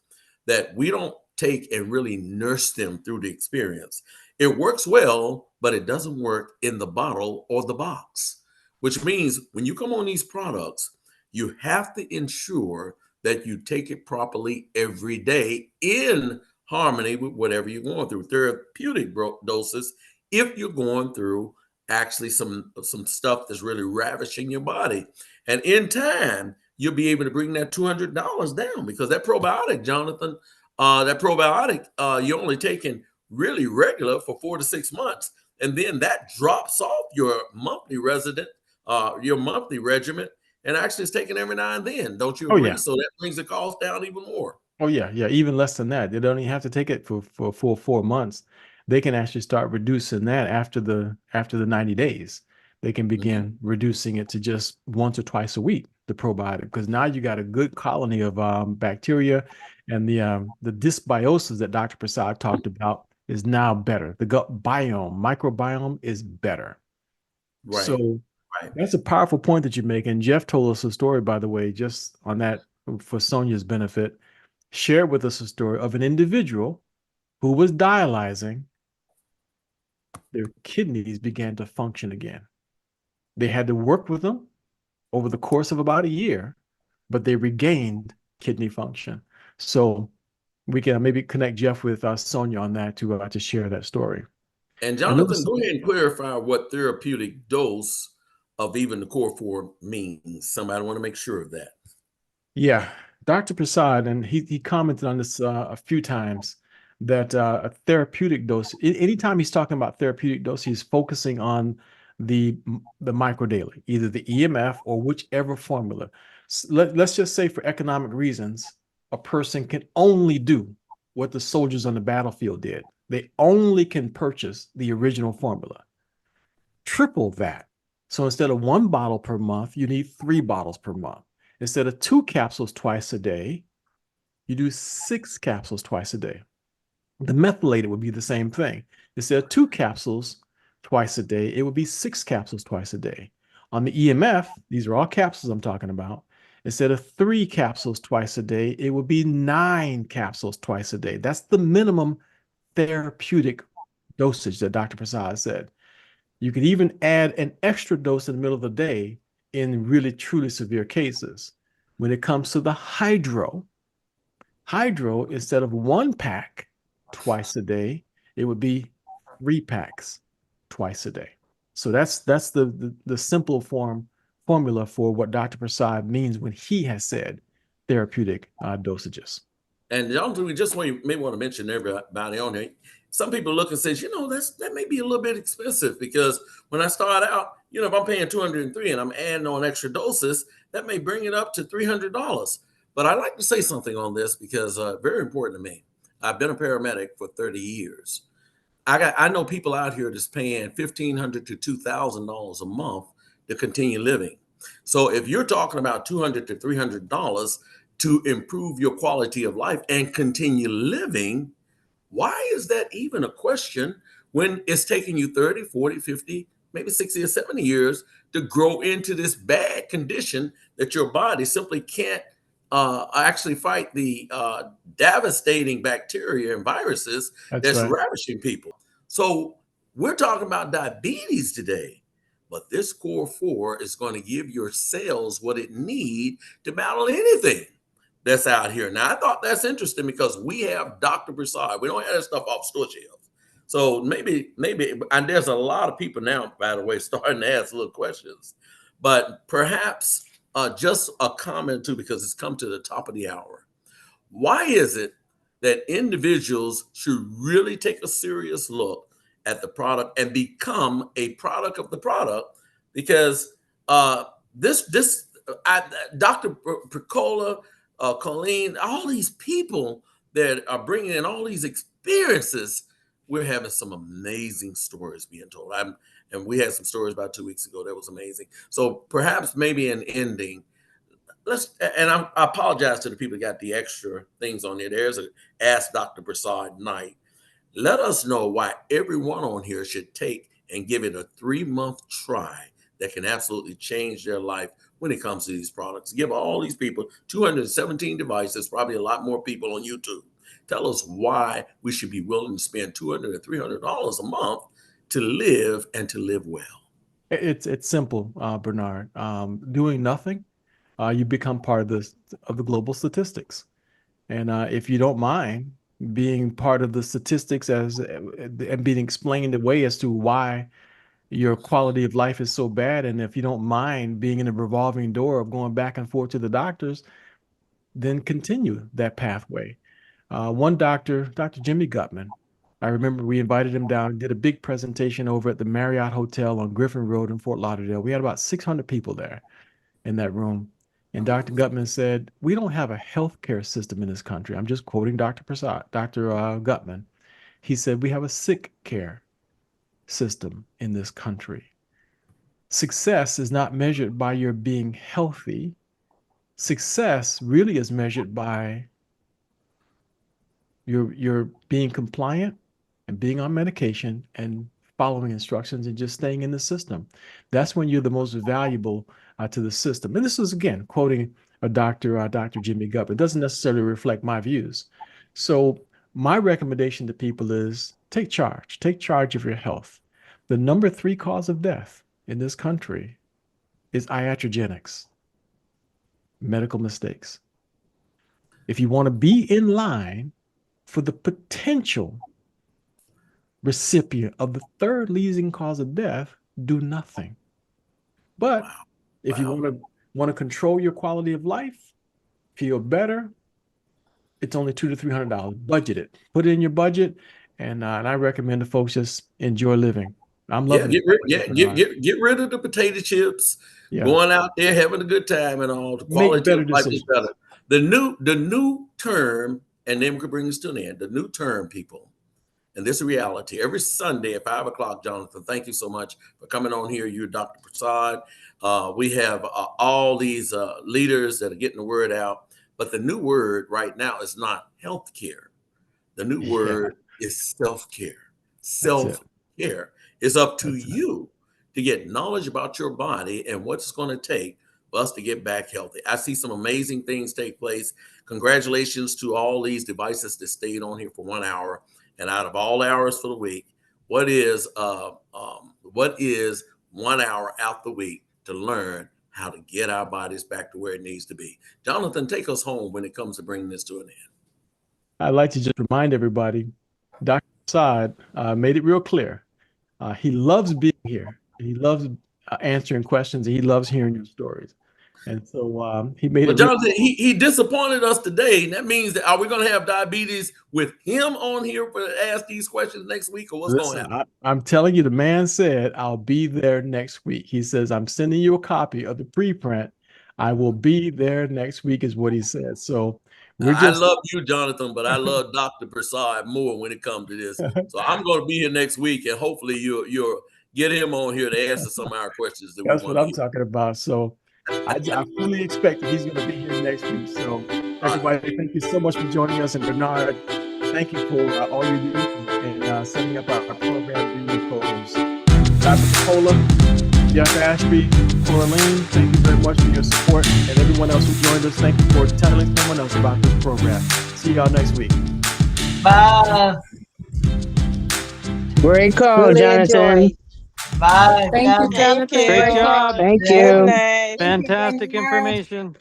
that we don't take and really nurse them through the experience. It works well, but it doesn't work in the bottle or the box, which means when you come on these products, you have to ensure that you take it properly every day in harmony with whatever you're going through, therapeutic doses, if you're going through actually some stuff that's really ravishing your body. And in time, you'll be able to bring that $200 down because that probiotic, Jonathan, you're only taking really regular for 4 to 6 months. and then that drops off your monthly your monthly regimen, and actually is taken every now and then. Don't you Oh agree? yeah. So that brings the cost down even more. Oh yeah, yeah, even less than that. They don't even have to take it for a full 4 months. They can actually start reducing that after the 90 days. They can begin reducing it to just once or twice a week, the probiotic, because now you got a good colony of bacteria, and the dysbiosis that Dr. Prasad talked about is now better. The gut biome, microbiome is better. Right, So right. that's a powerful point that you make. And Jeff told us a story, by the way, just on that for Sonia's benefit, shared with us a story of an individual who was dialyzing. Their kidneys began to function again. They had to work with them over the course of about a year, but they regained kidney function. So we can maybe connect Jeff with Sonia on that to share that story. And Another, Jonathan, go ahead and clarify what therapeutic dose of even the core four means. Somebody want to make sure of that. yeah, Dr. Prasad, and he commented on this a few times, that a therapeutic dose, anytime he's talking about therapeutic dose, he's focusing on the microdaily, either the EMF or whichever formula. Let's just say for economic reasons, a person can only do what the soldiers on the battlefield did. They only can purchase the original formula. Triple that. So instead of 1 bottle per month, you need 3 bottles per month. Instead of 2 capsules twice a day, you do 6 capsules twice a day. The methylated would be the same thing. Instead of 2 capsules twice a day, it would be 6 capsules twice a day. On the EMF, these are all capsules I'm talking about. Instead of 3 capsules twice a day, it would be 9 capsules twice a day. That's the minimum therapeutic dosage that Dr. Prasad said. You could even add an extra dose in the middle of the day in really truly severe cases. When it comes to the hydro, instead of 1 pack twice a day, it would be 3 packs twice a day. So that's the simple formula for what Dr. Prasad means when he has said therapeutic dosages. And Jonathan, we just may want to mention everybody on there. Some people look and says, that may be a little bit expensive, because when I start out, if I'm paying 203 and I'm adding on extra doses, that may bring it up to $300. But I like to say something on this, because very important to me. I've been a paramedic for 30 years. I know people out here that's paying $1,500 to $2,000 a month to continue living. So if you're talking about $200 to $300 to improve your quality of life and continue living, why is that even a question when it's taking you 30, 40, 50, maybe 60 or 70 years to grow into this bad condition that your body simply can't actually fight the devastating bacteria and viruses That's that's right. ravishing people? So we're talking about diabetes today, but this core four is going to give your cells what it need to battle anything that's out here. Now, I thought that's interesting, because we have Dr. Prasad. We don't have that stuff off store shelves. So maybe, and there's a lot of people now, by the way, starting to ask little questions. But perhaps just a comment too, because it's come to the top of the hour. Why is it that individuals should really take a serious look at the product and become a product of the product? Because Dr. Percola, Colleen, all these people that are bringing in all these experiences, we're having some amazing stories being told. And we had some stories about 2 weeks ago that was amazing. So perhaps maybe an ending. I apologize to the people that got the extra things on there. There's a Ask Dr. Prasad night. Let us know why everyone on here should take and give it a 3-month try that can absolutely change their life when it comes to these products. Give all these people 217 devices, probably a lot more people on YouTube. Tell us why we should be willing to spend $200 or $300 a month to live and to live well. It's simple, Bernard. Doing nothing, you become part of the global statistics. And if you don't mind being part of the statistics and being explained away as to why your quality of life is so bad, and if you don't mind being in a revolving door of going back and forth to the doctors, then continue that pathway. One doctor, Dr. Jimmy Gutman, I remember we invited him down, did a big presentation over at the Marriott Hotel on Griffin Road in Fort Lauderdale. We had about 600 people there in that room. And Dr. Gutman said, we don't have a healthcare system in this country. I'm just quoting Dr. Prasad, Dr. Gutman. He said, we have a sick care system in this country. Success is not measured by your being healthy. Success really is measured by your being compliant and being on medication and following instructions and just staying in the system. That's when you're the most valuable to the system. And this is, again, quoting a Dr. Jimmy Gutman. It doesn't necessarily reflect my views. So my recommendation to people is take charge of your health. The number 3 cause of death in this country is iatrogenics, medical mistakes. If you want to be in line for the potential recipient of the 3rd leading cause of death, do nothing. But if you want to control your quality of life, feel better, it's only $200 to $300. Budget it. Put it in your budget, and I recommend the folks just enjoy living. I'm loving it. Get rid of the potato chips. Yeah. Going out there having a good time and all. The quality of life is better. The new term, and then we could bring this to an end. The new term, people, and this is reality. Every Sunday at 5 o'clock, Jonathan, thank you so much for coming on here. You're Dr. Prasad. We have all these leaders that are getting the word out. But the new word right now is not healthcare. The new word is self-care. Self-care. It's up to you to get knowledge about your body and what it's going to take for us to get back healthy. I see some amazing things take place. Congratulations to all these devices that stayed on here for 1 hour. And out of all hours for the week, what is 1 hour out the week to learn how to get our bodies back to where it needs to be? Jonathan, take us home when it comes to bringing this to an end. I'd like to just remind everybody, Dr. Prasad made it real clear. He loves being here. He loves answering questions. And he loves hearing your stories. And so he made it. Jonathan, he disappointed us today. And that means that are we going to have diabetes with him on here for to ask these questions next week, or what's going to happen? I'm telling you, the man said, I'll be there next week. He says, I'm sending you a copy of the preprint. I will be there next week is what he said. So I love you, Jonathan, but I love Dr. Prasad more when it comes to this. So I'm going to be here next week, and hopefully you'll get him on here to answer some of our questions. That's what I'm talking about. So I fully expect that he's going to be here next week. So everybody, thank you so much for joining us. And Bernard, thank you for all you do and setting up our program. Being co-host, Dr. Cola, Jeff Ashby, Coraline, thank you very much for your support. And everyone else who joined us, thank you for telling someone else about this program. See y'all next week. Bye. Great call, Really Jonathan. enjoyed. Bye. Thank you, Jonathan. Great job. Thank Good you. night. Fantastic information. Bye.